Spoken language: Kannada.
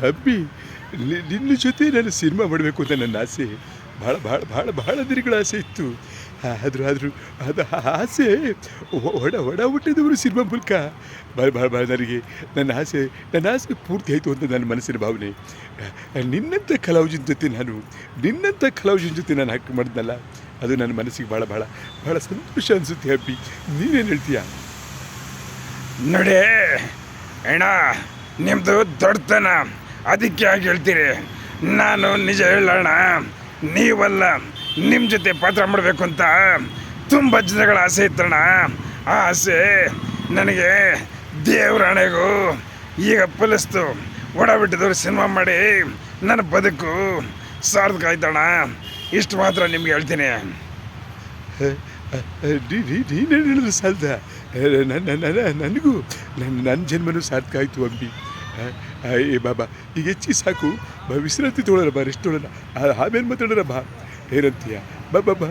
ಅಬ್ಬಿ, ನಿನ್ನ ಜೊತೆ ನಾನು ಸಿನಿಮಾ ಮಾಡಬೇಕು ಅಂತ ನನ್ನ ಆಸೆ. ಭಾಳ ಭಾಳ ಭಾಳ ಭಾಳ ದಿನಗಳ ಆಸೆ ಇತ್ತು. ಆದರೂ ಆದರೂ ಅದು ಆಸೆ ಒಡ ಹುಟ್ಟಿದವರು ಸಿನಿಮಾ ಮೂಲಕ ಭಾಳ ಭಾಳ ಭಾಳ ನನಗೆ ನನ್ನ ಆಸೆ ಪೂರ್ತಿ ಆಯಿತು ಅಂತ ನನ್ನ ಮನಸ್ಸಿನ ಭಾವನೆ. ನಿನ್ನಂಥ ಕಲಾವಿದನ ಜೊತೆ ನಾನು ಹಾಕಿ ಮಾಡಿದ್ನಲ್ಲ, ಅದು ನನ್ನ ಮನಸ್ಸಿಗೆ ಭಾಳ ಭಾಳ ಭಾಳ ಸಂತೋಷ ಅನಿಸುತ್ತೆ. ಅಬ್ಬಿ, ನೀನೇನು ಹೇಳ್ತೀಯ? ನೋಡಿ ಅಣ್ಣ, ನಿಮ್ಮದು ದೊಡ್ಡತನ, ಅದಕ್ಕೆ ಆಗಿ ಹೇಳ್ತೀರಿ. ನಾನು ನಿಜ ಹೇಳೋಣ, ನೀವಲ್ಲ ನಿಮ್ಮ ಜೊತೆ ಪಾತ್ರ ಮಾಡಬೇಕು ಅಂತ ತುಂಬ ಜನಗಳ ಆಸೆ ಇತ್ತಣ್ಣ. ಆ ಆಸೆ ನನಗೆ ದೇವ್ರ ಹಣೆಗೂ ಈಗ ಫಲಿಸ್ತು. ಒಡಬಿಟ್ಟಿದವ್ರು ಸಿನಿಮಾ ಮಾಡಿ ನನ್ನ ಬದುಕು ಸಾರ್ಥಕ ಆಯ್ತಣ್ಣ. ಇಷ್ಟು ಮಾತ್ರ ನಿಮ್ಗೆ ಹೇಳ್ತೀನಿ. ನೀನು ಹೇಳಿದ್ರು ಸಾಲ್ದ, ನನಗೂ ನನ್ನ ಜನ್ಮನೂ ಸಾರ್ಥಕ ಆಯಿತು ಅಂಬಿ. ಏ ಬಾಬಾ, ಈಗ ಹೆಚ್ಚಿಗೆ ಸಾಕು, ವಿಶ್ರಾಂತಿ ತೊಗೊಳ್ಳೋಣ ಬಾ, ರೆಸ್ಟ್ ತೊಗೊಳ್ಳೋಣ, ಆಮೇಲೆ ಮಾತಾಡೋಣ ಬಾ. ಏನಂತೀಯ? ಬಾ ಬಾ ಬಾ.